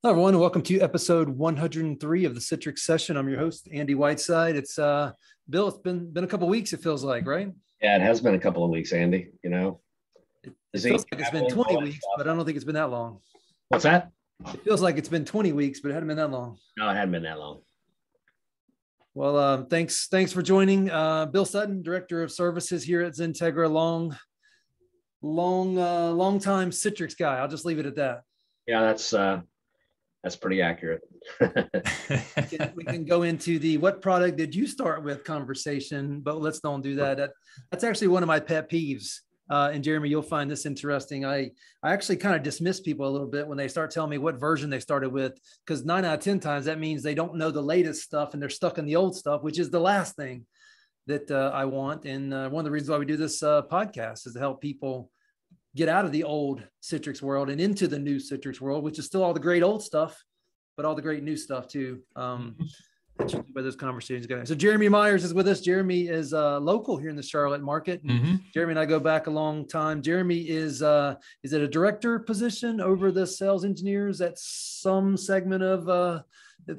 Hello, everyone. Welcome to episode 103 of the Citrix session. I'm your host, Andy Whiteside. It's Bill. It's been a couple of weeks. It feels like, right? Yeah, it has been a couple of weeks, Andy. It feels like it's been 20 weeks, but I don't think it's been that long. What's that? It feels like it's been 20 weeks, but it hadn't been that long. No, it hadn't been that long. Well, thanks for joining. Bill Sutton, Director of Services here at XenTegra. Long time Citrix guy. I'll just leave it at that. Yeah, that's pretty accurate. we can go into the what product did you start with conversation, but let's don't do that. That's actually one of my pet peeves. And Geremy, you'll find this interesting. I actually kind of dismiss people a little bit when they start telling me what version they started with, because 9 out of 10 times that means they don't know the latest stuff and they're stuck in the old stuff, which is the last thing that I want. And one of the reasons why we do this podcast is to help people get out of the old Citrix world and into the new Citrix world, which is still all the great old stuff, but all the great new stuff too. That you do by those conversations going. So Geremy Meyers is with us. Geremy is local here in the Charlotte market. And Geremy and I go back a long time. Geremy is it a director position over the sales engineers at some segment of?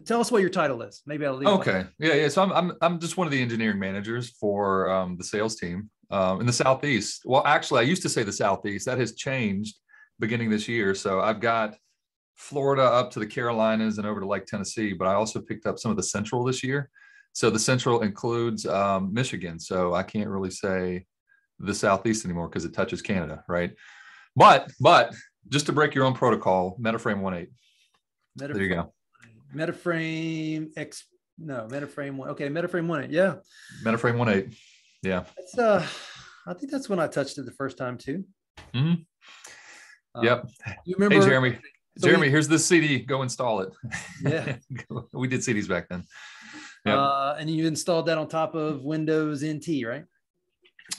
Tell us what your title is. Maybe I'll leave. Okay. Yeah. So I'm just one of the engineering managers for the sales team in the Southeast. Well, actually, I used to say the Southeast. That has changed beginning this year. So I've got Florida up to the Carolinas and over to like Tennessee, but I also picked up some of the Central this year. So the Central includes Michigan. So I can't really say the Southeast anymore because it touches Canada, right? But just to break your own protocol, Metaframe 1.8. There you go. Metaframe 1. Okay, Metaframe 1.8. Yeah. Metaframe 1.8. Yeah. That's I think that's when I touched it the first time too. Yep. You remember? Hey, Geremy. Geremy, here's this CD. Go install it. Yeah. We did CDs back then. Yep. And you installed that on top of Windows NT, right?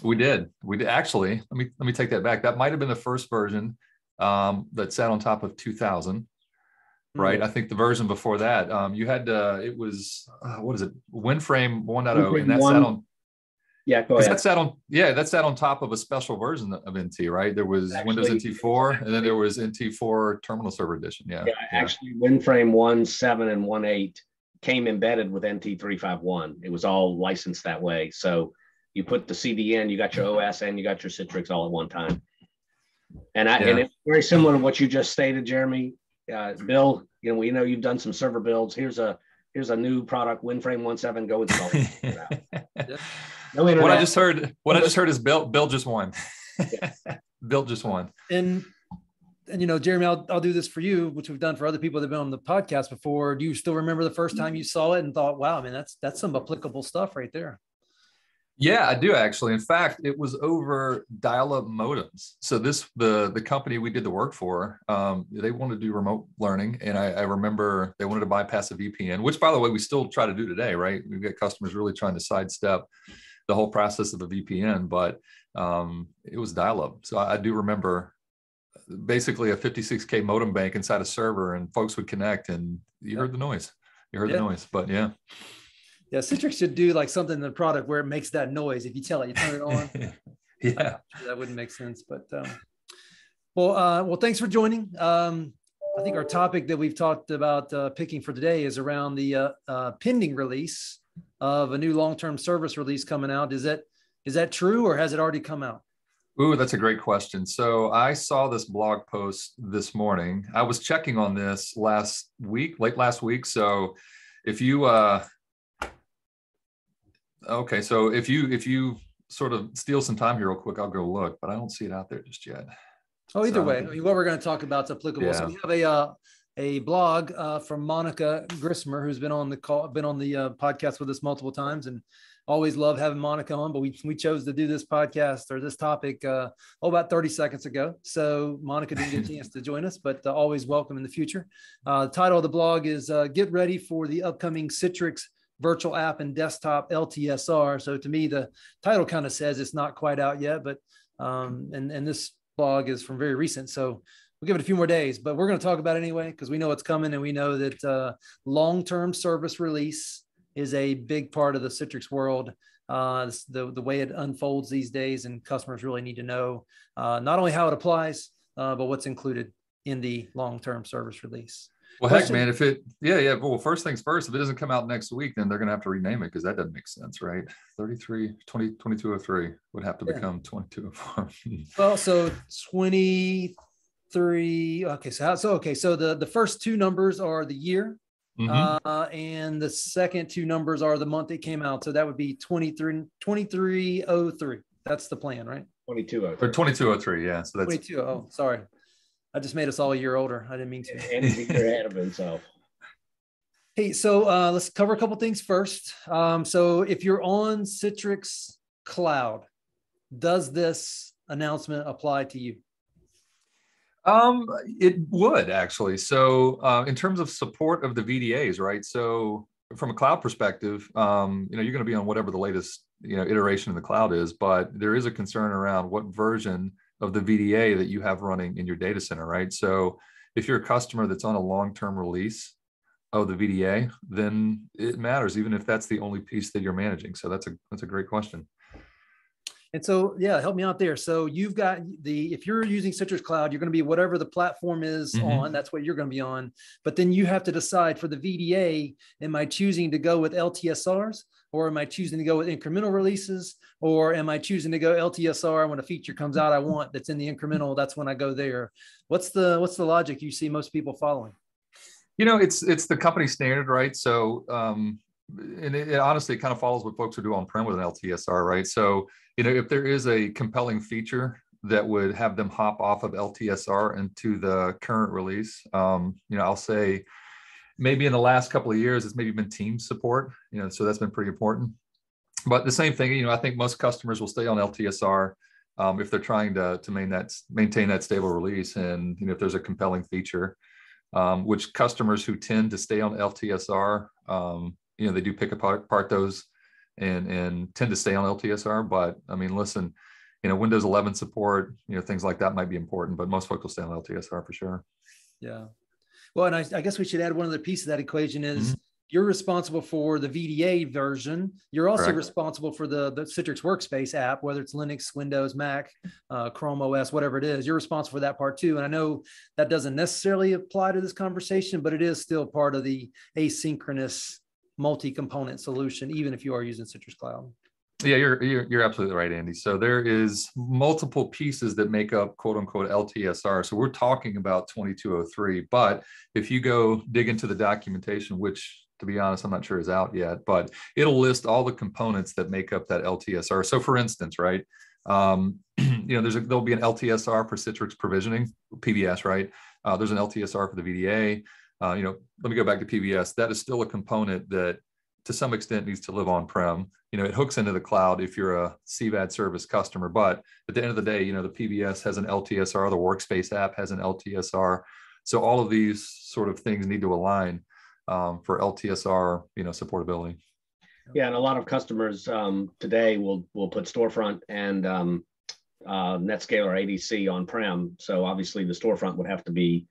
We did. Actually. Let me take that back. That might have been the first version that sat on top of 2000. Right. I think the version before that, you had it was what is it? WinFrame 1.0, and that sat on. Yeah, go ahead. That sat on top of a special version of NT, right? There was Windows NT 4, and then there was NT 4 Terminal Server Edition. Yeah. Actually, WinFrame 1.7 and 1.8 came embedded with NT 3.5.1. It was all licensed that way. So you put the CD in, you got your OS and you got your Citrix all at one time. And it's very similar to what you just stated, Geremy. Bill, we know you've done some server builds. Here's a new product, WinFrame 1.7. Go install it. No internet. What I just heard is Bill just won. Bill just won. And Geremy, I'll do this for you, which we've done for other people that have been on the podcast before. Do you still remember the first time you saw it and thought, wow, man, that's some applicable stuff right there? Yeah, I do actually. In fact, it was over dial-up modems. So the company we did the work for, they wanted to do remote learning. And I remember they wanted to bypass a VPN, which, by the way, we still try to do today, right? We've got customers really trying to sidestep the whole process of a VPN, but it was dial-up. So I do remember basically a 56K modem bank inside a server, and folks would connect and you heard the noise. The noise, but yeah. Yeah, Citrix should do like something in the product where it makes that noise. If you tell it, you turn it on. Yeah, that wouldn't make sense. But well, thanks for joining. I think our topic that we've talked about picking for today is around the pending release of a new long-term service release coming out. Is that true, or has it already come out? Ooh, that's a great question. So I saw this blog post this morning. I was checking on this late last week. So if you okay, so if you sort of steal some time here real quick, I'll go look, but I don't see it out there just yet. Oh, either way, what we're going to talk about is applicable. Yeah. So we have a blog from Monica Grismer, who's been on the podcast with us multiple times, and always love having Monica on. But we chose to do this podcast or this topic about 30 seconds ago. So Monica didn't get a chance to join us, but always welcome in the future. The title of the blog is "Get Ready for the Upcoming Citrix Virtual App and Desktop LTSR." So to me, the title kind of says it's not quite out yet, but and this blog is from very recent. So we'll give it a few more days, but we're going to talk about it anyway, because we know it's coming, and we know that long-term service release is a big part of the Citrix world. The way it unfolds these days, and customers really need to know not only how it applies, but what's included. in the long-term service release. Well, heck, man, if it, yeah. Well, first things first, if it doesn't come out next week, then they're going to have to rename it because that doesn't make sense, right? 2203 would have to become 2204. Well, so 23. Okay. So the first two numbers are the year. And the second two numbers are the month it came out. So that would be 2303. That's the plan, right? 2203. Or 2203, yeah. So that's 22. Oh, sorry. I just made us all a year older. I didn't mean to. And he's a year ahead of himself. Hey, so let's cover a couple things first. So if you're on Citrix Cloud, does this announcement apply to you? It would actually. So in terms of support of the VDAs, right? So from a cloud perspective, you're going to be on whatever the latest iteration in the cloud is, but there is a concern around what version of the VDA that you have running in your data center, right? So if you're a customer that's on a long-term release of the VDA, then it matters, even if that's the only piece that you're managing. So that's a great question. And so, yeah, help me out there. So you've got if you're using Citrix Cloud, you're going to be whatever the platform is on, that's what you're going to be on. But then you have to decide for the VDA, am I choosing to go with LTSRs, or am I choosing to go with incremental releases, or am I choosing to go LTSR when a feature comes out I want that's in the incremental, that's when I go there. What's the logic you see most people following? It's the company standard, right? So, and it honestly kind of follows what folks are doing on-prem with an LTSR, right? So, if there is a compelling feature that would have them hop off of LTSR into the current release, I'll say maybe in the last couple of years, it's maybe been team support, so that's been pretty important. But the same thing, I think most customers will stay on LTSR if they're trying to maintain that stable release. And, if there's a compelling feature, which customers who tend to stay on LTSR, they do pick apart those and tend to stay on LTSR. But I mean, listen, Windows 11 support, things like that might be important, but most folks will stay on LTSR for sure. Yeah. Well, and I guess we should add one other piece of that equation is you're responsible for the VDA version. You're also responsible for the Citrix Workspace app, whether it's Linux, Windows, Mac, Chrome OS, whatever it is. You're responsible for that part too. And I know that doesn't necessarily apply to this conversation, but it is still part of the asynchronous multi-component solution, even if you are using Citrix Cloud. Yeah, you're absolutely right, Andy. So there is multiple pieces that make up quote unquote LTSR. So we're talking about 2203, but if you go dig into the documentation, which to be honest, I'm not sure is out yet, but it'll list all the components that make up that LTSR. So for instance, right, there'll be an LTSR for Citrix provisioning, PBS, right? There's an LTSR for the VDA. Let me go back to PBS. That is still a component that to some extent needs to live on-prem. It hooks into the cloud if you're a CVAD service customer, but at the end of the day, the PBS has an LTSR, the Workspace app has an LTSR. So all of these sort of things need to align for LTSR, supportability. Yeah, and a lot of customers today will put Storefront and NetScaler ADC on-prem. So obviously the Storefront would have to be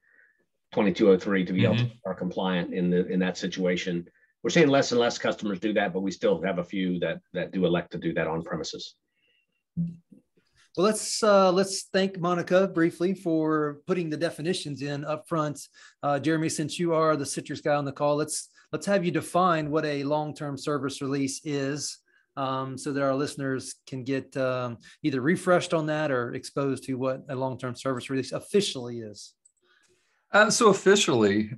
2203 to be LTSR compliant in that situation. We're seeing less and less customers do that, but we still have a few that do elect to do that on premises. Well, let's thank Monica briefly for putting the definitions in up front. Geremy, since you are the Citrix guy on the call, let's have you define what a long-term service release is, so that our listeners can get either refreshed on that or exposed to what a long-term service release officially is. So officially,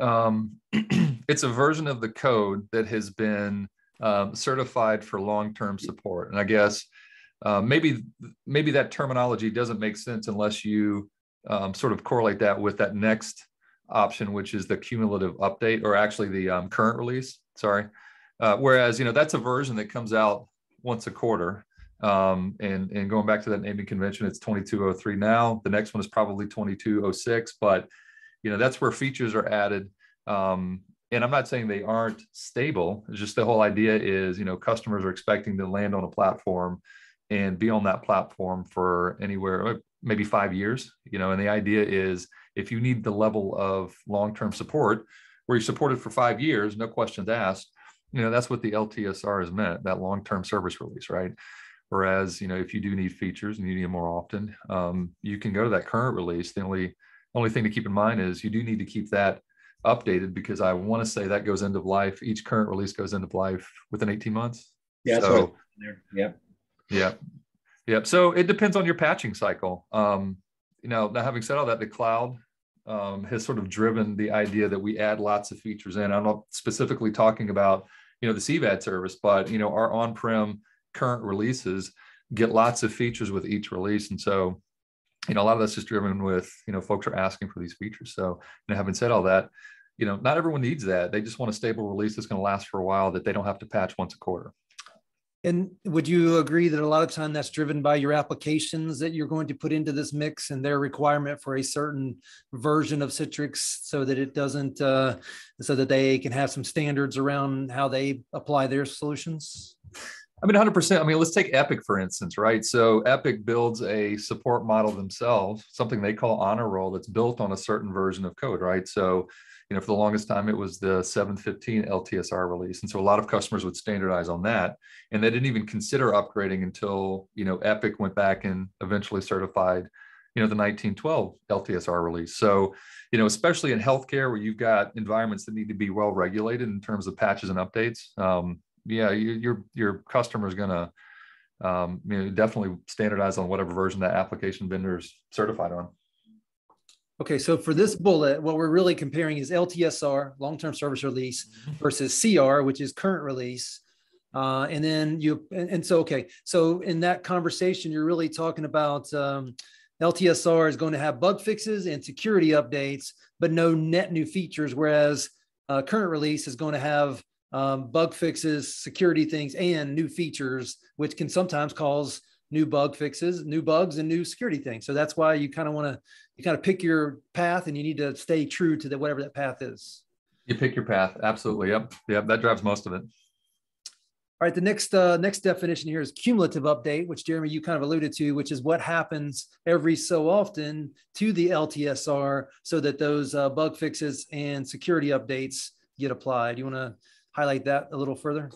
it's a version of the code that has been certified for long-term support. And I guess maybe that terminology doesn't make sense unless you sort of correlate that with that next option, which is the cumulative update, or actually the current release. Sorry. Whereas, that's a version that comes out once a quarter. And going back to that naming convention, it's 2203 now. The next one is probably 2206, but that's where features are added. And I'm not saying they aren't stable. It's just the whole idea is, customers are expecting to land on a platform and be on that platform for anywhere, maybe 5 years, and the idea is if you need the level of long-term support where you're supported for 5 years, no questions asked, that's what the LTSR has meant, that long-term service release, right? Whereas, if you do need features and you need them more often, you can go to that current release. The only Only thing to keep in mind is you do need to keep that updated, because I want to say that goes end of life. Each current release goes end of life within 18 months. Yeah. So, yep. Yep. Yep. So it depends on your patching cycle. Now having said all that, the cloud has sort of driven the idea that we add lots of features in. I'm not specifically talking about, the CVAD service, but, our on-prem current releases get lots of features with each release. And so, a lot of that's just driven with, folks are asking for these features. So, having said all that, not everyone needs that. They just want a stable release that's going to last for a while, that they don't have to patch once a quarter. And would you agree that a lot of time that's driven by your applications that you're going to put into this mix and their requirement for a certain version of Citrix, so that it doesn't, so that they can have some standards around how they apply their solutions? 100%. Let's take Epic, for instance, right? So Epic builds a support model themselves, something they call honor roll, that's built on a certain version of code, right? So, for the longest time, it was the 7.15 LTSR release. And so a lot of customers would standardize on that. And they didn't even consider upgrading until, Epic went back and eventually certified, the 1912 LTSR release. So, especially in healthcare, where you've got environments that need to be well regulated in terms of patches and updates, your customer is going to definitely standardize on whatever version that application vendor is certified on. Okay, so for this bullet, what we're really comparing is LTSR, long-term service release, versus CR, which is current release. And then so in that conversation, you're really talking about LTSR is going to have bug fixes and security updates, but no net new features, whereas current release is going to have bug fixes, security things, and new features, which can sometimes cause new bug fixes, new bugs, and new security things. So that's why you kind of want to pick your path, and you need to stay true to whatever that path is. You pick your path. Absolutely. Yep. That drives most of it. All right. The next definition here is cumulative update, which Geremy, you kind of alluded to, which is what happens every so often to the LTSR so that those bug fixes and security updates get applied. You want to highlight that a little further?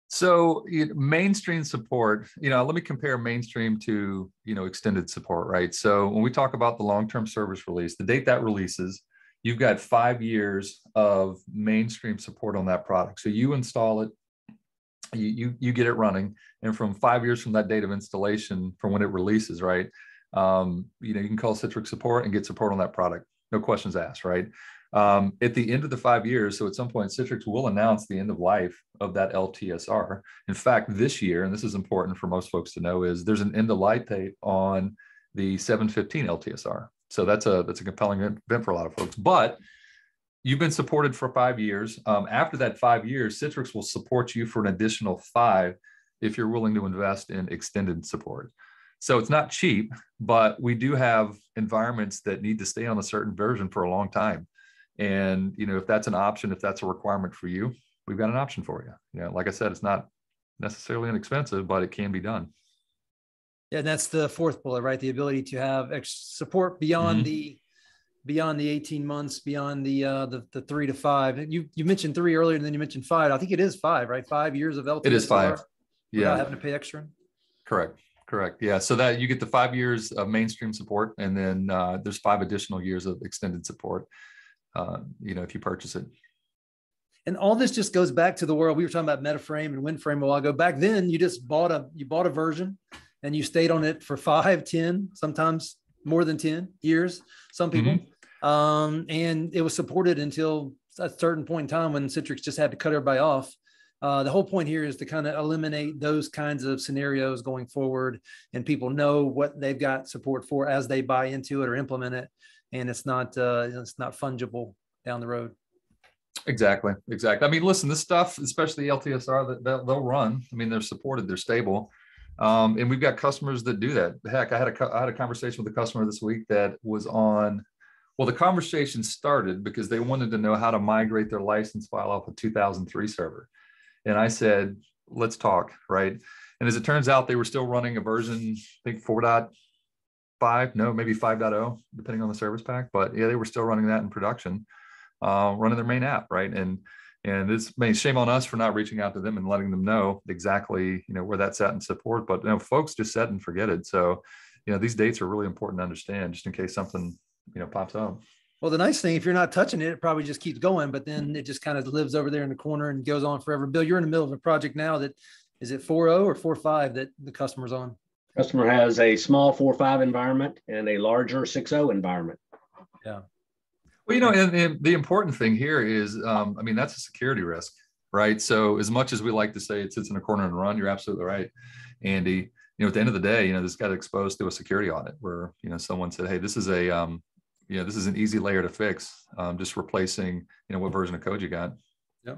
So mainstream support, let me compare mainstream to, extended support, right? So when we talk about the long-term service release, the date that releases, you've got 5 years of mainstream support on that product. So you install it, you get it running, and from 5 years from that date of installation, from when it releases, right? You can call Citrix support and get support on that product. No questions asked, right? At the end of the 5 years, so at some point, Citrix will announce the end of life of that LTSR. In fact, this year, and this is important for most folks to know, is there's an end of life date on the 7.15 LTSR. So that's a compelling event for a lot of folks. But you've been supported for 5 years. After that 5 years, Citrix will support you for an additional 5 if you're willing to invest in extended support. So it's not cheap, but we do have environments that need to stay on a certain version for a long time. And, if that's an option, if that's a requirement for you, we've got an option for you. Like I said, it's not necessarily inexpensive, but it can be done. Yeah, and that's the fourth bullet, right? The ability to have support beyond the 18 months, beyond the 3 to 5. You mentioned 3 earlier, and then you mentioned 5. I think it is 5, right? 5 years of LTSR. It is 5. Yeah. Without having to pay extra. Correct. Yeah. So that you get the 5 years of mainstream support, and then there's 5 additional years of extended support. If you purchase it. And all this just goes back to the world. We were talking about MetaFrame and WinFrame a while ago. Back then, you just bought a version, and you stayed on it for 5, 10, sometimes more than 10 years, some people. And it was supported until a certain point in time when Citrix just had to cut everybody off. The whole point here is to kind of eliminate those kinds of scenarios going forward, and people know what they've got support for as they buy into it or implement it. And it's not fungible down the road. Exactly. Listen, this stuff, especially LTSR, that they'll run. They're supported, they're stable, and we've got customers that do that. Heck, I had a conversation with a customer this week that was on. Well, the conversation started because they wanted to know how to migrate their license file off a 2003 server, and I said, "Let's talk." Right. And as it turns out, they were still running a version, I think 4.5, no, maybe 5.0, depending on the service pack. But yeah, they were still running that in production, running their main app, right? And it's shame on us for not reaching out to them and letting them know exactly, where that's at in support. But folks just set and forget it. So, these dates are really important to understand, just in case something pops up. Well, the nice thing, if you're not touching it, it probably just keeps going, but then it just kind of lives over there in the corner and goes on forever. Bill, you're in the middle of a project now that, is it 4.0 or 4.5 that the customer's on? Customer has a small 4.5 environment and a larger 6.0 environment. Yeah. Well, and the important thing here is, that's a security risk, right? So as much as we like to say it sits in a corner and run, you're absolutely right, Andy. At the end of the day, this got exposed to a security audit where, someone said, hey, this is this is an easy layer to fix, just replacing, what version of code you got. Yeah.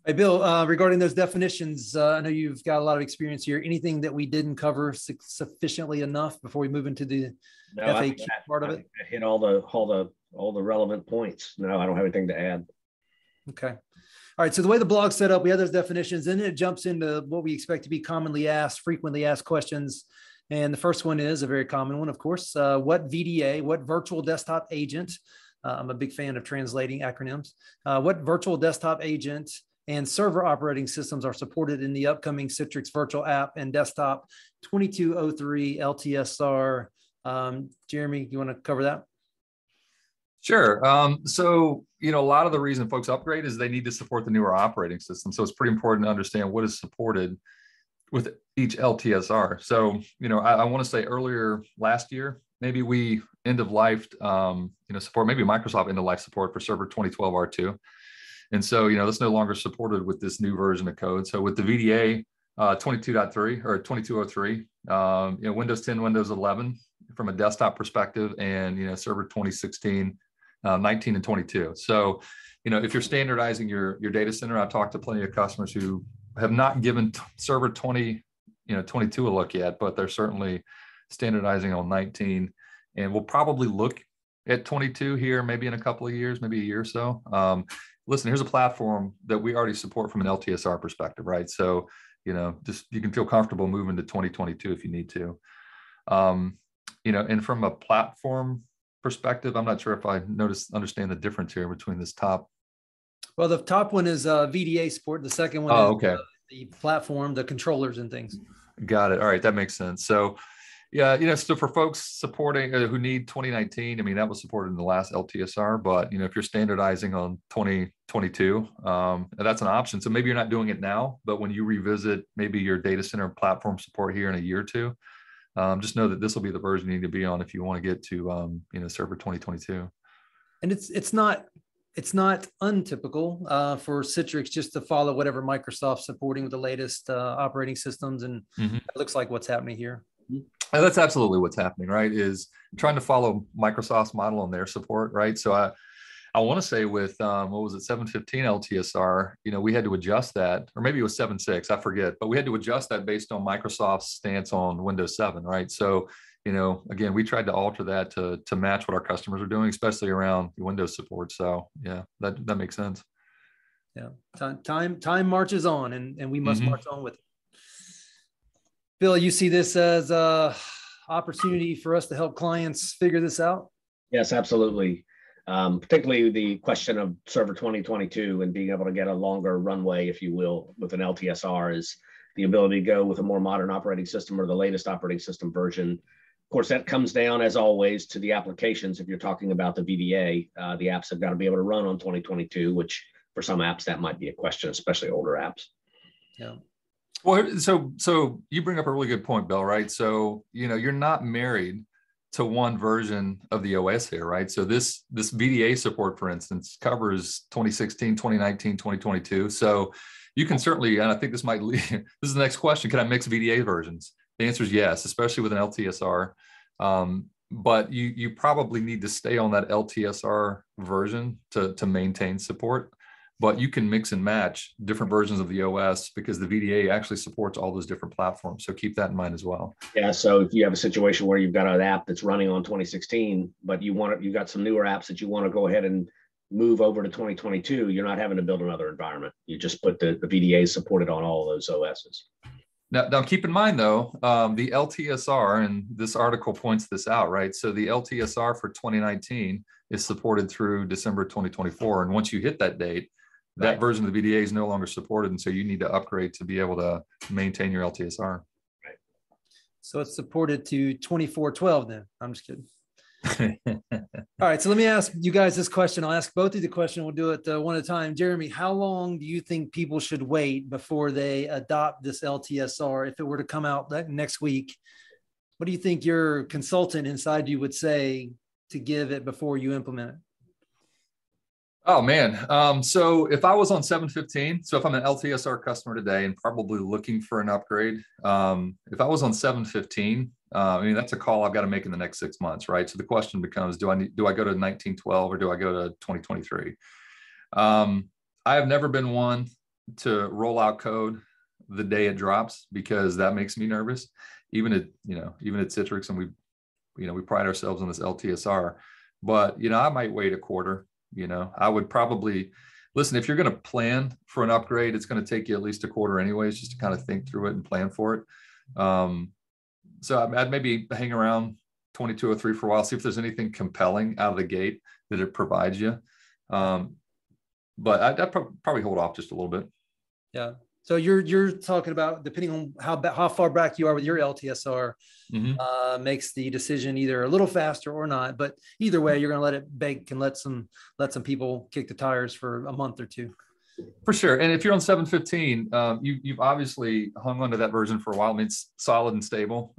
Hey, Bill, regarding those definitions, I know you've got a lot of experience here. Anything that we didn't cover sufficiently enough before we move into the FAQ part of it? I hit all the relevant points. No, I don't have anything to add. Okay. All right. So the way the blog's set up, we have those definitions, and then it jumps into what we expect to be commonly asked, frequently asked questions. And the first one is a very common one, of course. What VDA, what virtual desktop agent? I'm a big fan of translating acronyms. What virtual desktop agent and server operating systems are supported in the upcoming Citrix virtual app and desktop 2203 LTSR? Geremy, you want to cover that? Sure. So, a lot of the reason folks upgrade is they need to support the newer operating system. So it's pretty important to understand what is supported with each LTSR. So, I want to say earlier last year, maybe we end of life, support, maybe Microsoft end of life support for Server 2012 R2. And so, that's no longer supported with this new version of code. So with the VDA 22.3 or 2203, Windows 10, Windows 11 from a desktop perspective, and, Server 2016, 19 and 22. So, if you're standardizing your data center, I've talked to plenty of customers who have not given Server 22 a look yet, but they're certainly standardizing on 19, and we'll probably look at 22 here, maybe in a couple of years, maybe a year or so. Listen, here's a platform that we already support from an LTSR perspective, right? So, just you can feel comfortable moving to 2022 if you need to. And from a platform perspective, I'm not sure if I understand the difference here between this top. Well, the top one is VDA support. The second one is the platform, the controllers and things. Got it. All right. That makes sense. So, yeah, so for folks supporting who need 2019, that was supported in the last LTSR, but, if you're standardizing on 2022, that's an option. So maybe you're not doing it now, but when you revisit maybe your data center platform support here in a year or two, just know that this will be the version you need to be on if you want to get to, Server 2022. And it's not untypical for Citrix just to follow whatever Microsoft's supporting with the latest operating systems. And it looks like what's happening here. And that's absolutely what's happening, right? Is trying to follow Microsoft's model on their support, right? So I want to say with, 715 LTSR, we had to adjust that, or maybe it was 7.6, I forget, but we had to adjust that based on Microsoft's stance on Windows 7, right? So, again, we tried to alter that to match what our customers are doing, especially around Windows support. So yeah, that makes sense. Yeah, time marches on, and we must march on with it. Bill, you see this as a opportunity for us to help clients figure this out? Yes, absolutely. Particularly the question of Server 2022 and being able to get a longer runway, if you will, with an LTSR is the ability to go with a more modern operating system or the latest operating system version. Of course, that comes down, as always, to the applications. If you're talking about the VDA, the apps have got to be able to run on 2022, which for some apps, that might be a question, especially older apps. Yeah. Well, so you bring up a really good point, Bill, right? So, you're not married to one version of the OS here, right? So this VDA support, for instance, covers 2016, 2019, 2022. So you can certainly, and I think this might lead, this is the next question, can I mix VDA versions? The answer is yes, especially with an LTSR. But you probably need to stay on that LTSR version to maintain support. But you can mix and match different versions of the OS because the VDA actually supports all those different platforms. So keep that in mind as well. Yeah. So if you have a situation where you've got an app that's running on 2016, but you've got some newer apps that you want to go ahead and move over to 2022, you're not having to build another environment. You just put the VDA supported on all of those OSs. Now keep in mind though, the LTSR, and this article points this out, right? So the LTSR for 2019 is supported through December 2024. And once you hit that date, that version of the VDA is no longer supported. And so you need to upgrade to be able to maintain your LTSR. Right. So it's supported to 2412 then. I'm just kidding. All right, so let me ask you guys this question. I'll ask both of you the question. We'll do it one at a time. Geremy, how long do you think people should wait before they adopt this LTSR? If it were to come out next week, what do you think your consultant inside you would say to give it before you implement it? Oh man. So if I was on 7.15, so if I'm an LTSR customer today and probably looking for an upgrade, if I was on 7.15, I mean, that's a call I've got to make in the next 6 months, right? So the question becomes, do I go to 19.12 or do I go to 2023? I have never been one to roll out code the day it drops because that makes me nervous. Even at Citrix, and we pride ourselves on this LTSR, but I might wait a quarter. I would probably listen, if you're going to plan for an upgrade, it's going to take you at least a quarter anyways, just to kind of think through it and plan for it. So I'd maybe hang around 2203 for a while, see if there's anything compelling out of the gate that it provides you. But I'd probably hold off just a little bit. Yeah. So you're talking about, depending on how far back you are with your LTSR, makes the decision either a little faster or not. But either way, you're going to let it bake and let some people kick the tires for a month or two. For sure. And if you're on 7.15, you've obviously hung onto that version for a while. I mean, it's solid and stable.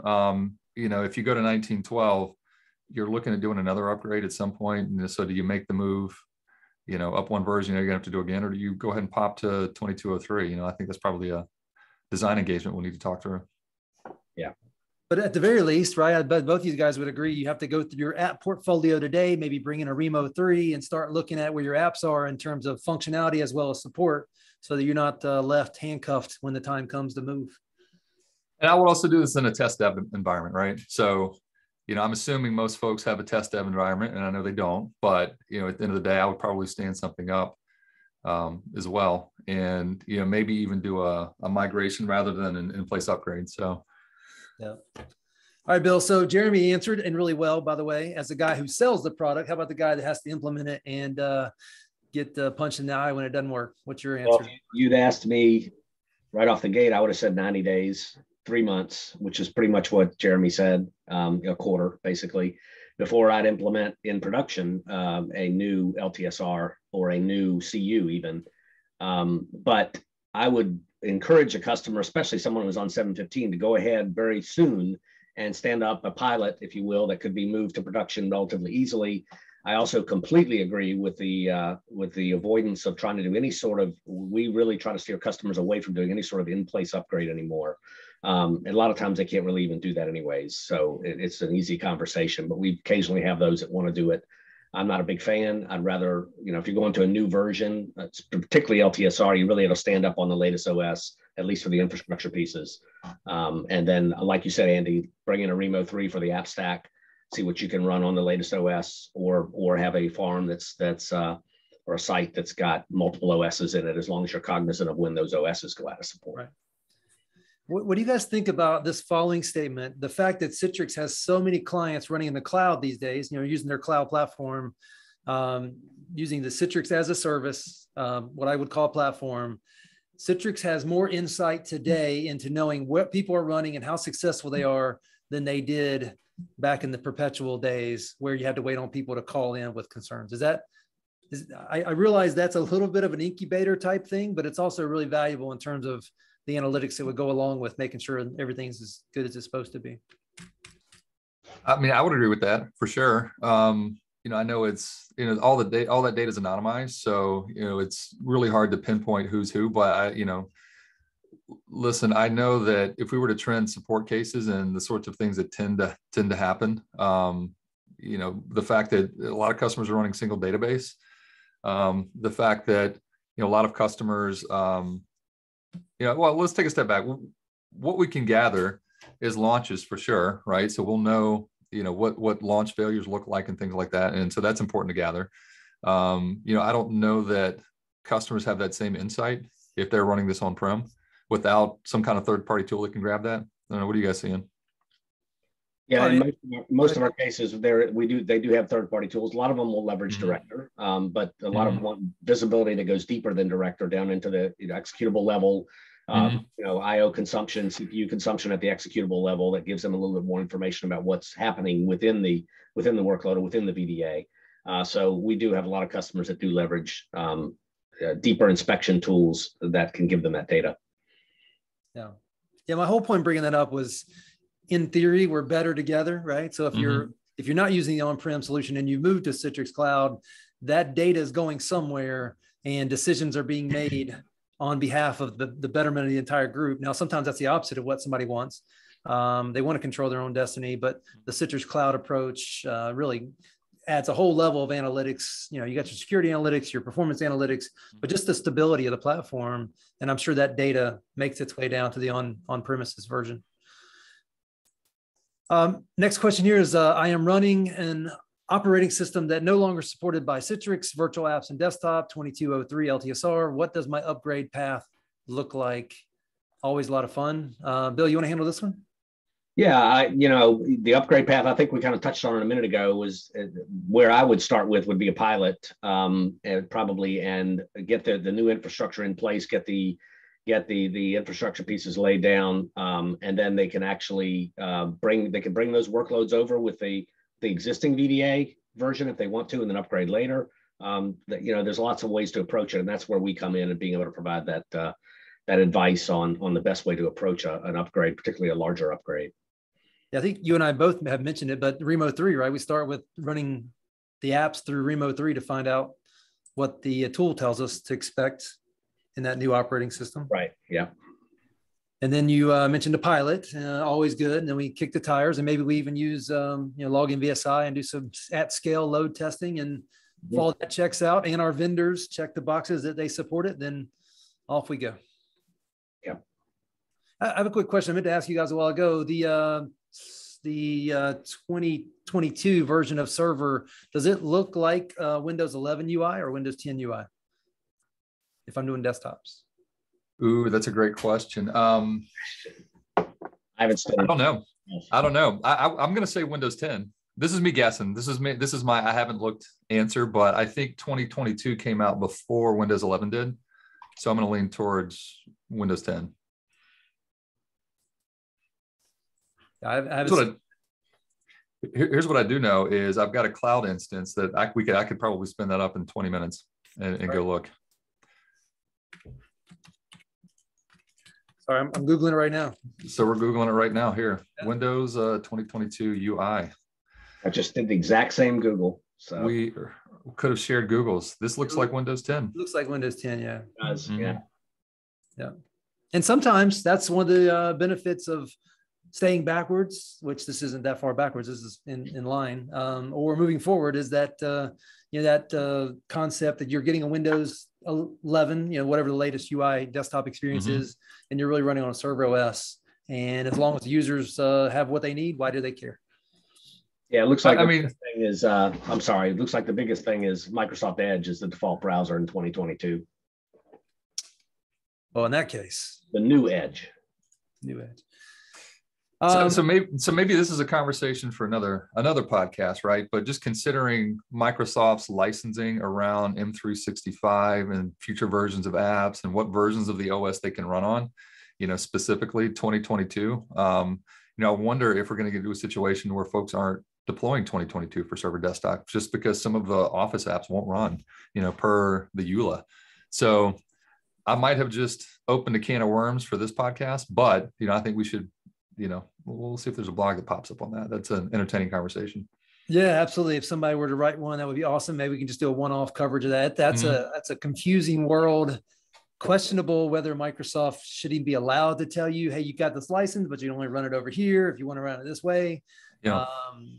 If you go to 19.12, you're looking at doing another upgrade at some point. So do you make the move, up one version, you're gonna have to do again, or do you go ahead and pop to 2203? I think that's probably a design engagement we'll need to talk through. Yeah. But at the very least, right, I bet both of you guys would agree, you have to go through your app portfolio today, maybe bring in a Remo 3 and start looking at where your apps are in terms of functionality as well as support, so that you're not left handcuffed when the time comes to move. And I would also do this in a test dev environment, right? So, I'm assuming most folks have a test dev environment, and I know they don't, but, at the end of the day, I would probably stand something up as well. And, maybe even do a migration rather than an in-place upgrade. So, yeah. All right, Bill. So Geremy answered, and really well, by the way, as a guy who sells the product. How about the guy that has to implement it and get punched in the eye when it doesn't work? What's your answer? Well, if you'd asked me right off the gate, I would have said 90 days, 3 months, which is pretty much what Geremy said, a quarter, basically, before I'd implement in production a new LTSR or a new CU even. But I would encourage a customer, especially someone who's on 7.15, to go ahead very soon and stand up a pilot, if you will, that could be moved to production relatively easily. I also completely agree with the avoidance of trying to do any sort of, we really try to steer customers away from doing any sort of in-place upgrade anymore. And a lot of times they can't really even do that anyways. So it's an easy conversation, but we occasionally have those that want to do it. I'm not a big fan. I'd rather, if you're going to a new version, particularly LTSR, you really have to stand up on the latest OS, at least for the infrastructure pieces. And then, like you said, Andy, bring in a Remo 3 for the app stack, see what you can run on the latest OS, or have a farm or a site that's got multiple OSs in it, as long as you're cognizant of when those OSs go out of support. Right. What do you guys think about this following statement? The fact that Citrix has so many clients running in the cloud these days, using their cloud platform, using the Citrix as a service, what I would call platform. Citrix has more insight today into knowing what people are running and how successful they are than they did back in the perpetual days where you had to wait on people to call in with concerns. I realize that's a little bit of an incubator type thing, but it's also really valuable in terms of the analytics that would go along with making sure everything's as good as it's supposed to be. I mean, I would agree with that for sure. I know it's, all that data is anonymized. So, it's really hard to pinpoint who's who, but listen, I know that if we were to trend support cases and the sorts of things that tend to happen, the fact that a lot of customers are running single database, the fact that, a lot of customers, well, let's take a step back. What we can gather is launches for sure, right? So we'll know, what launch failures look like and things like that. And so that's important to gather. I don't know that customers have that same insight if they're running this on-prem without some kind of third-party tool that can grab that. I don't know. What are you guys seeing? Yeah, in most of our cases, they do have third-party tools. A lot of them will leverage Director, but a lot of them want visibility that goes deeper than Director, down into the executable level, IO consumption, CPU consumption at the executable level, that gives them a little bit more information about what's happening within the within the workload or within the VDA. So we do have a lot of customers that do leverage deeper inspection tools that can give them that data. Yeah. Yeah. My whole point bringing that up was, in theory, we're better together, right? So if you're not using the on-prem solution and you move to Citrix Cloud, that data is going somewhere and decisions are being made on behalf of the betterment of the entire group. Now, sometimes that's the opposite of what somebody wants. They want to control their own destiny, but the Citrix Cloud approach really adds a whole level of analytics. You know, you got your security analytics, your performance analytics, but just the stability of the platform. And I'm sure that data makes its way down to the on-premises version. Next question here is, I am running an operating system that no longer supported by Citrix, virtual apps and desktop, 2203 LTSR. What does my upgrade path look like? Always a lot of fun. Bill, you want to handle this one? Yeah, the upgrade path, I think we kind of touched on it a minute ago, was where I would start with would be a pilot, and get the new infrastructure in place, get the infrastructure pieces laid down, and then they can actually bring those workloads over with the existing VDA version if they want to, and then upgrade later. There's lots of ways to approach it, and that's where we come in and being able to provide that advice on the best way to approach an upgrade, particularly a larger upgrade. Yeah, I think you and I both have mentioned it, but Remo 3, right? We start with running the apps through Remo 3 to find out what the tool tells us to expect in that new operating system. Right. Yeah. And then you mentioned a pilot, always good. And then we kick the tires, and maybe we even use login VSI and do some at scale load testing, and if all that checks out and our vendors check the boxes that they support it, then off we go. Yeah. I have a quick question I meant to ask you guys a while ago. The 2022 version of server, does it look like Windows 11 UI or Windows 10 UI if I'm doing desktops? Ooh, that's a great question. I haven't studied. I don't know. I'm going to say Windows 10. This is me guessing. This is my I haven't looked answer, but I think 2022 came out before Windows 11 did. So I'm going to lean towards Windows 10. Here's what I do know is I've got a cloud instance that I could probably spin that up in 20 minutes and go look. Sorry, I'm Googling it right now. So we're Googling it right now here. Yeah. Windows 2022 UI. I just did the exact same Google. So we could have shared Googles. This looks like Windows 10. Looks like Windows 10, yeah. It does, yeah. Yeah. And sometimes that's one of the benefits of staying backwards, which this isn't that far backwards. This is in line, or moving forward, is that that concept that you're getting a Windows 11, whatever the latest UI desktop experience is, and you're really running on a server OS. And as long as the users have what they need, why do they care? Yeah, it looks like the biggest thing is, it looks like the biggest thing is Microsoft Edge is the default browser in 2022. Well, in that case, the new Edge. New Edge. So maybe this is a conversation for another podcast, right? But just considering Microsoft's licensing around M365 and future versions of apps and what versions of the OS they can run on, specifically 2022. I wonder if we're going to get into a situation where folks aren't deploying 2022 for server desktop just because some of the Office apps won't run, per the EULA. So I might have just opened a can of worms for this podcast, but I think we should. We'll see if there's a blog that pops up on that. That's an entertaining conversation. Yeah, absolutely. If somebody were to write one, that would be awesome. Maybe we can just do a one-off coverage of that. That's a confusing world. Questionable whether Microsoft should even be allowed to tell you, hey, you got this license, but you can only run it over here if you want to run it this way. Yeah.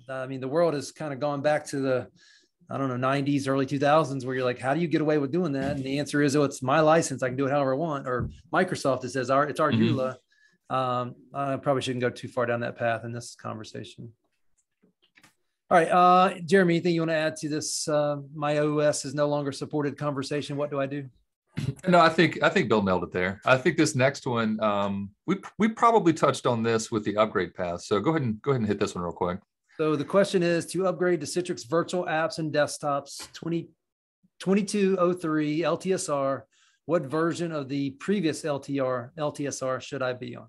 The world has kind of gone back to the, 90s, early 2000s, where you're like, how do you get away with doing that? And the answer is, it's my license. I can do it however I want. Or Microsoft, it says it's our EULA. I probably shouldn't go too far down that path in this conversation. All right, Geremy, anything you want to add to this? My OS is no longer supported conversation. What do I do? No, I think Bill nailed it there. I think this next one, we probably touched on this with the upgrade path. So go ahead and hit this one real quick. So the question is to upgrade to Citrix virtual apps and desktops 2203 LTSR. What version of the previous LTSR should I be on?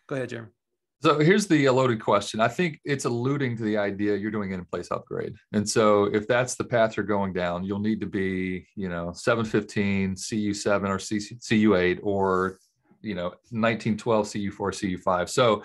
Go ahead, Geremy. So here's the loaded question. I think it's alluding to the idea you're doing an in-place upgrade. And so if that's the path you're going down, you'll need to be, 715, CU7 or CU8, or, 1912, CU4, CU5. So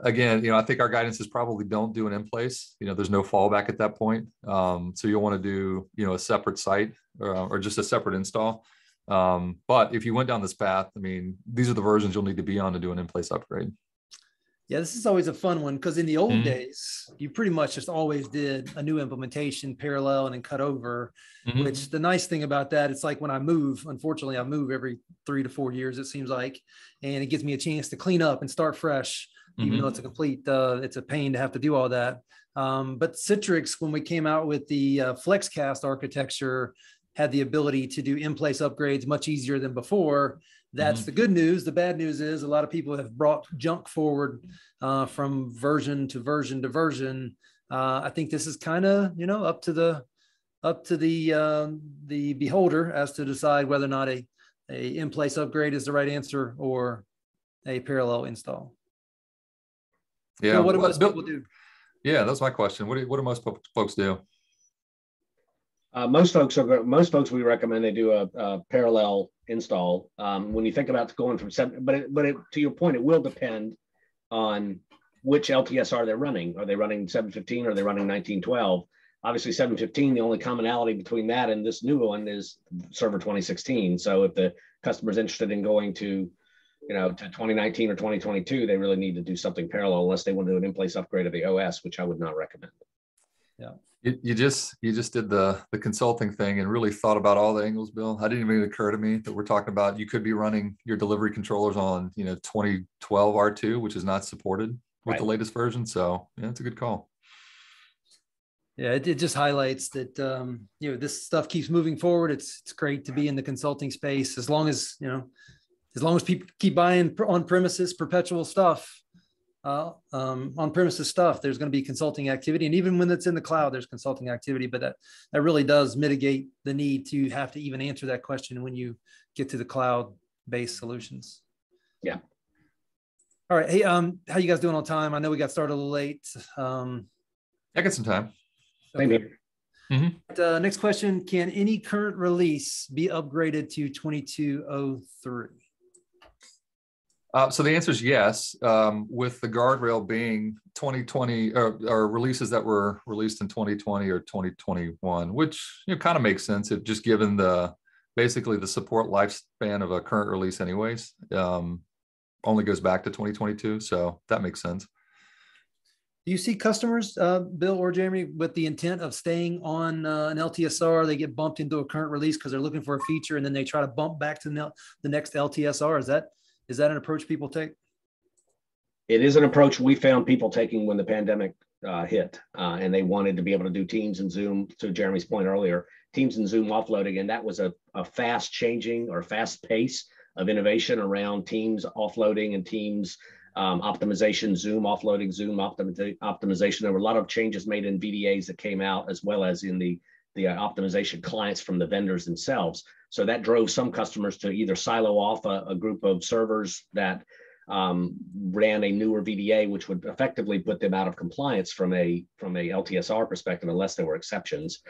again, I think our guidance is probably don't do an in-place. There's no fallback at that point. So you'll want to do, a separate site or just a separate install. But if you went down this path, these are the versions you'll need to be on to do an in-place upgrade. Yeah, this is always a fun one because in the old days, you pretty much just always did a new implementation, parallel, and then cut over, which the nice thing about that, it's like when I move, unfortunately, I move every 3 to 4 years, it seems like, and it gives me a chance to clean up and start fresh, even though it's it's a pain to have to do all that. But Citrix, when we came out with the FlexCast architecture, had the ability to do in-place upgrades much easier than before. That's the good news. The bad news is a lot of people have brought junk forward from version to version to version. I think this is kind of, up to the beholder as to decide whether or not a in-place upgrade is the right answer or a parallel install. Yeah. So what do most people do? Yeah, that's my question. What do most folks do? Most folks we recommend they do a parallel install. When you think about going from 7, but to your point, it will depend on which LTSR they're running. Are they running 715 or are they running 1912? Obviously 715, the only commonality between that and this new one is server 2016. So if the customer is interested in going to 2019 or 2022, they really need to do something parallel unless they want to do an in-place upgrade of the OS, which I would not recommend. Yeah. You just did the consulting thing and really thought about all the angles, Bill. I didn't even occur to me that we're talking about you could be running your delivery controllers on 2012 R2, which is not supported with the latest version. So yeah, it's a good call. Yeah, it just highlights that this stuff keeps moving forward. It's great to be in the consulting space as long as people keep buying on-premises perpetual stuff. On-premises stuff, there's going to be consulting activity, and even when it's in the cloud, there's consulting activity. But that really does mitigate the need to have to even answer that question when you get to the cloud-based solutions. Yeah. All right. Hey, how you guys doing on time? I know we got started a little late. I got some time. Okay. Next question: can any current release be upgraded to 2203? So the answer is yes, with the guardrail being 2020 or releases that were released in 2020 or 2021, which kind of makes sense. It just given basically the support lifespan of a current release anyways, only goes back to 2022. So that makes sense. Do you see customers, Bill or Geremy, with the intent of staying on an LTSR? They get bumped into a current release because they're looking for a feature, and then they try to bump back to the next LTSR. Is that an approach people take? It is an approach we found people taking when the pandemic hit, and they wanted to be able to do Teams and Zoom. To Jeremy's point earlier, Teams and Zoom offloading, and that was a fast changing or fast pace of innovation around Teams offloading and Teams optimization, Zoom offloading, Zoom optimization. There were a lot of changes made in VDAs that came out, as well as in the optimization clients from the vendors themselves. So that drove some customers to either silo off a group of servers that ran a newer VDA, which would effectively put them out of compliance from a LTSR perspective, unless there were exceptions.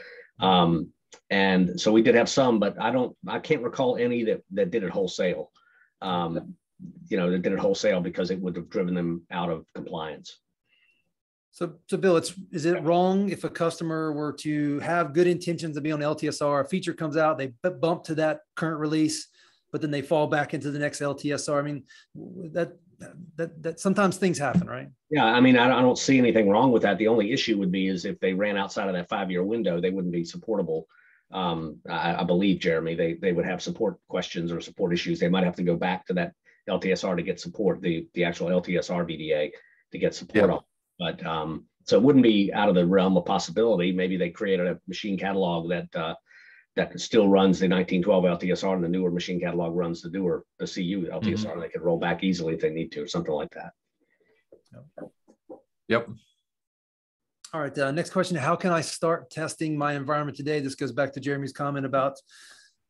And so we did have some, but I can't recall any that did it wholesale. That did it wholesale because it would have driven them out of compliance. So Bill, is it wrong if a customer were to have good intentions to be on LTSR, a feature comes out, they bump to that current release, but then they fall back into the next LTSR? I mean, that sometimes things happen, right? Yeah, I mean, I don't see anything wrong with that. The only issue would be is if they ran outside of that 5-year window, they wouldn't be supportable. I believe, Jeremy, they would have support questions or support issues. They might have to go back to that LTSR to get support, the actual LTSR VDA to get support on. But so it wouldn't be out of the realm of possibility. Maybe they created a machine catalog that still runs the 1912 LTSR, and the newer machine catalog runs the CU LTSR. They could roll back easily if they need to, or something like that. Yep. All right. Next question: how can I start testing my environment today? This goes back to Jeremy's comment about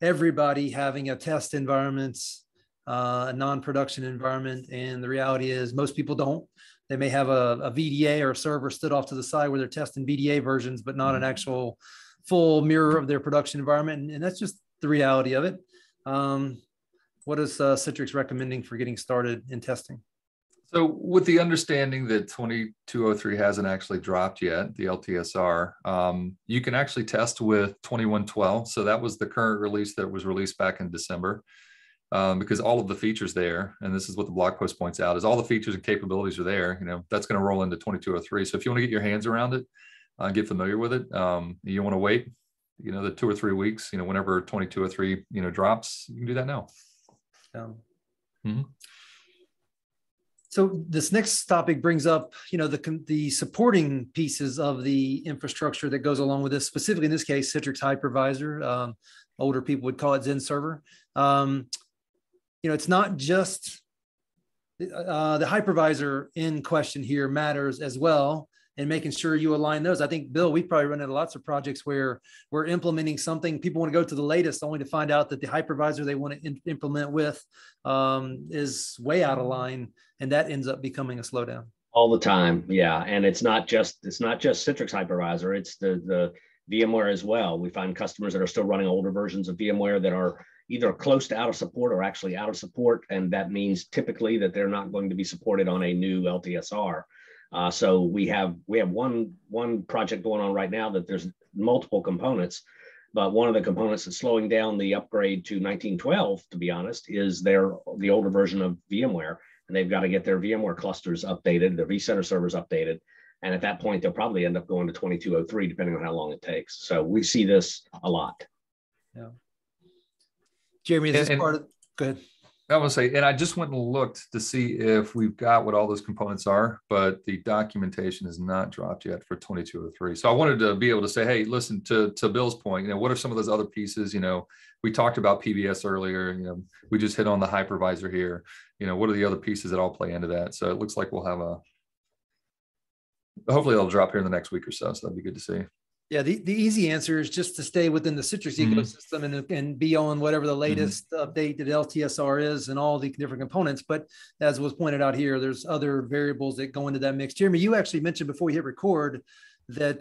everybody having a test environment a non-production environment. And the reality is most people don't. They may have a VDA or a server stood off to the side where they're testing VDA versions, but not an actual full mirror of their production environment. And that's just the reality of it. What is Citrix recommending for getting started in testing? So with the understanding that 2203 hasn't actually dropped yet, the LTSR, you can actually test with 2112. So that was the current release that was released back in December, because all of the features there, and this is what the blog post points out, is all the features and capabilities are there. That's going to roll into 2203. So if you want to get your hands around it, get familiar with it, you want to wait, the 2 or 3 weeks, whenever 2203, drops, you can do that now. So this next topic brings up, the supporting pieces of the infrastructure that goes along with this, specifically in this case, Citrix Hypervisor. Older people would call it XenTegra. It's not just the hypervisor in question here matters as well, and making sure you align those. I think, Bill, we probably run into lots of projects where we're implementing something. People want to go to the latest only to find out that the hypervisor they want to implement with is way out of line. And that ends up becoming a slowdown. All the time. Yeah. And it's not just Citrix Hypervisor, it's the VMware as well. We find customers that are still running older versions of VMware that are either close to out of support or actually out of support. And that means typically that they're not going to be supported on a new LTSR. So we have one project going on right now that there's multiple components, but one of the components that's slowing down the upgrade to 1912, to be honest, is the older version of VMware, and they've got to get their VMware clusters updated, their vCenter servers updated, and at that point they'll probably end up going to 2203, depending on how long it takes. So we see this a lot. Yeah. Geremy, is this part of? Go ahead. I will say, and I just went and looked to see if we've got what all those components are, but the documentation has not dropped yet for 2203. So I wanted to be able to say, hey, listen, to Bill's point, what are some of those other pieces? We talked about PBS earlier, we just hit on the hypervisor here. What are the other pieces that all play into that? So it looks like we'll have hopefully it'll drop here in the next week or so. So that'd be good to see. Yeah, the easy answer is just to stay within the Citrix ecosystem and be on whatever the latest update that LTSR is and all the different components. But as was pointed out here, there's other variables that go into that mix. Geremy, you actually mentioned before we hit record that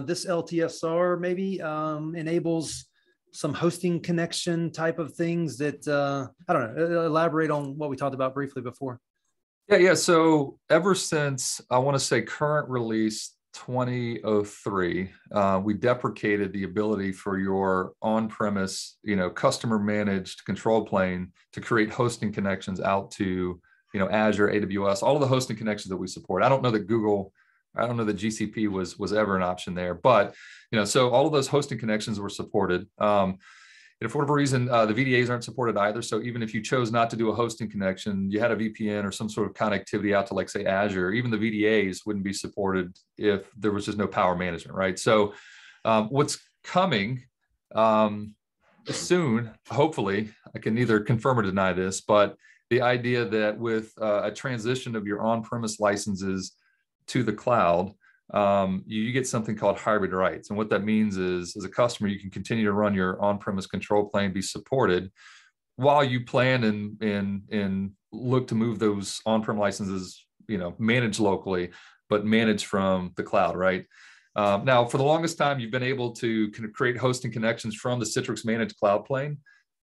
this LTSR maybe enables some hosting connection type of things that, I don't know, elaborate on what we talked about briefly before. Yeah. So ever since, I want to say current release 2003, we deprecated the ability for your on-premise, customer managed control plane to create hosting connections out to, Azure, AWS, all of the hosting connections that we support. I don't know that GCP was ever an option there, but, so all of those hosting connections were supported. And for whatever reason, the VDAs aren't supported either. So even if you chose not to do a hosting connection, you had a VPN or some sort of connectivity out to, like, say, Azure, even the VDAs wouldn't be supported if there was just no power management, right? So what's coming soon, hopefully, I can neither confirm or deny this, but the idea that with a transition of your on-premise licenses to the cloud, you get something called hybrid rights. And what that means is, as a customer, you can continue to run your on-premise control plane, be supported, while you plan and look to move those on-prem licenses, managed locally, but managed from the cloud, right? Now, for the longest time, you've been able to create hosting connections from the Citrix managed cloud plane,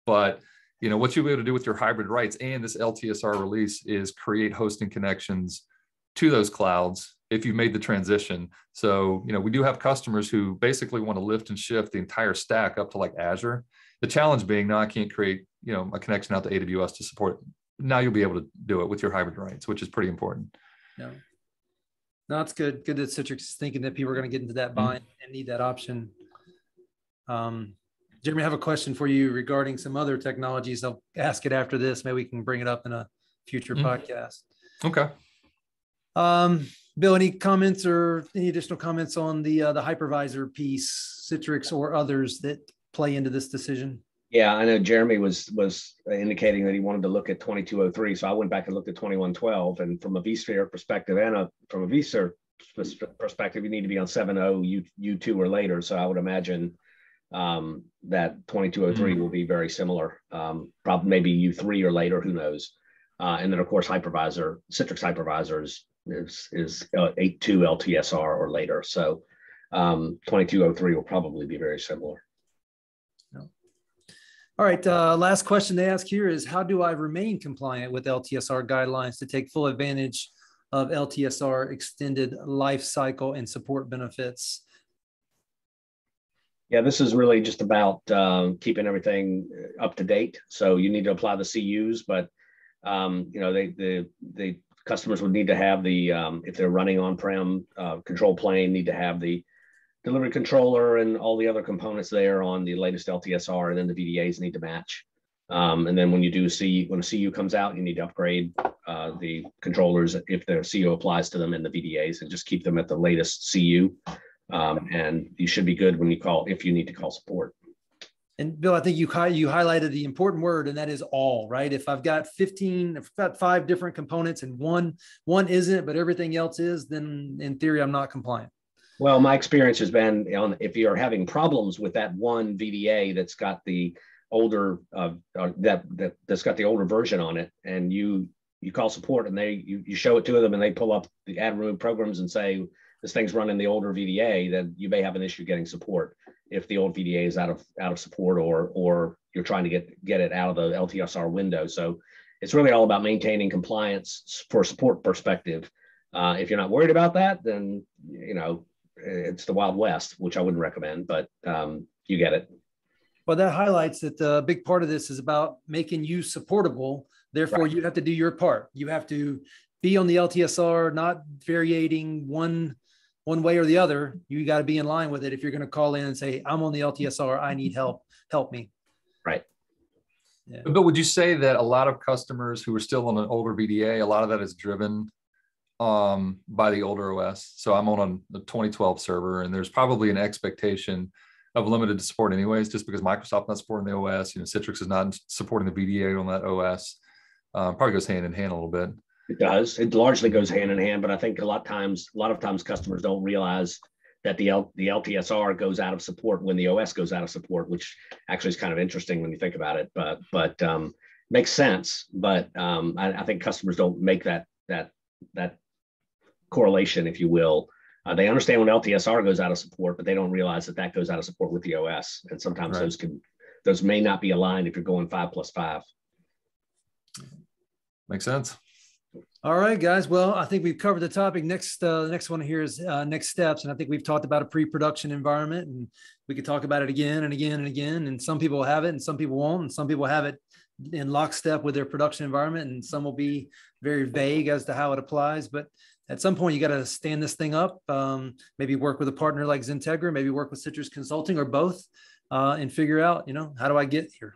but what you'll be able to do with your hybrid rights and this LTSR release is create hosting connections to those clouds if you've made the transition. So, we do have customers who basically want to lift and shift the entire stack up to, like, Azure. The challenge being, now I can't create, a connection out to AWS to support. Now you'll be able to do it with your hybrid rights, which is pretty important. Yeah. No, it's good. Good that Citrix is thinking that people are going to get into that bind and need that option. Geremy, I have a question for you regarding some other technologies. I'll ask it after this. Maybe we can bring it up in a future podcast. Okay. Bill, any comments or any additional comments on the hypervisor piece, Citrix or others that play into this decision? Yeah, I know Geremy was indicating that he wanted to look at 2203. So I went back and looked at 2112, and from a vSphere perspective and from a vSphere perspective, you need to be on 7.0 U2 or later. So I would imagine that 2203 will be very similar. Probably maybe U3 or later, who knows? And then of course, hypervisor, Citrix hypervisors is 8.2 LTSR or later. So 2203 will probably be very similar. All right, last question they ask here is, how do I remain compliant with LTSR guidelines to take full advantage of LTSR extended life cycle and support benefits? Yeah, this is really just about keeping everything up to date. So you need to apply the CUs, but you know, the customers would need to have the, if they're running on-prem control plane, need to have the delivery controller and all the other components there on the latest LTSR, and then the VDAs need to match. And then when you do when a CU comes out, you need to upgrade the controllers if the CU applies to them, and the VDAs, and just keep them at the latest CU. And you should be good when you call, if you need to call support. And Bill, I think you highlighted the important word, and that is all, right? If I've got 5 different components and one isn't, but everything else is, then in theory, I'm not compliant. Well, my experience has been if you're having problems with that one VDA that's got the older that's got the older version on it, and you call support and you show it to them, and they pull up the add remove programs and say this thing's running the older VDA, then you may have an issue getting support if the old VDA is out of support, or you're trying to get it out of the LTSR window. So it's really all about maintaining compliance for support perspective. If you're not worried about that, then you know, it's the Wild West, which I wouldn't recommend, but you get it. Well, that highlights that a big part of this is about making you supportable. Therefore, right, you have to do your part. You have to be on the LTSR, not variating one way or the other. You got to be in line with it. If you're going to call in and say, I'm on the LTSR, I need help me. Right. Yeah. But would you say that a lot of customers who are still on an older VDA, a lot of that is driven by the older OS? So I'm on the 2012 server, and there's probably an expectation of limited support anyways, just because Microsoft not supporting the OS, you know, Citrix is not supporting the VDA on that OS. Probably goes hand in hand a little bit. It does. It largely goes hand in hand, but I think a lot of times customers don't realize that the LTSR goes out of support when the OS goes out of support, which actually is kind of interesting when you think about it. But makes sense. But I think customers don't make that correlation, if you will. They understand when LTSR goes out of support, but they don't realize that goes out of support with the OS. And sometimes right, those may not be aligned if you're going 5+5. Makes sense. All right, guys. Well, I think we've covered the topic. Next one here is next steps. And I think we've talked about a pre-production environment, and we could talk about it again and again and again. And some people will have it and some people won't. And some people have it in lockstep with their production environment, and some will be very vague as to how it applies. But at some point, you got to stand this thing up, maybe work with a partner like XenTegra, maybe work with Citrix Consulting or both, and figure out, you know, how do I get here?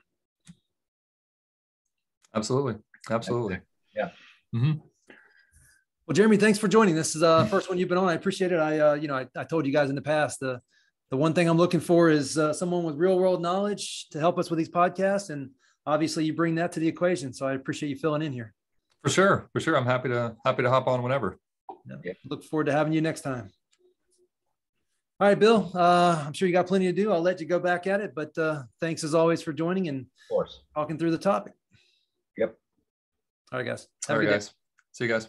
Absolutely. Absolutely. Yeah. Mm-hmm. Well, Geremy, thanks for joining. This is the first one you've been on. I appreciate it. I told you guys in the past, the one thing I'm looking for is someone with real world knowledge to help us with these podcasts. And obviously you bring that to the equation. So I appreciate you filling in here. For sure. I'm happy to hop on whenever. Yeah. Look forward to having you next time. All right, Bill, I'm sure you got plenty to do. I'll let you go back at it, but thanks as always for joining and of course talking through the topic. Yep. All right, guys. All right, guys. See you guys.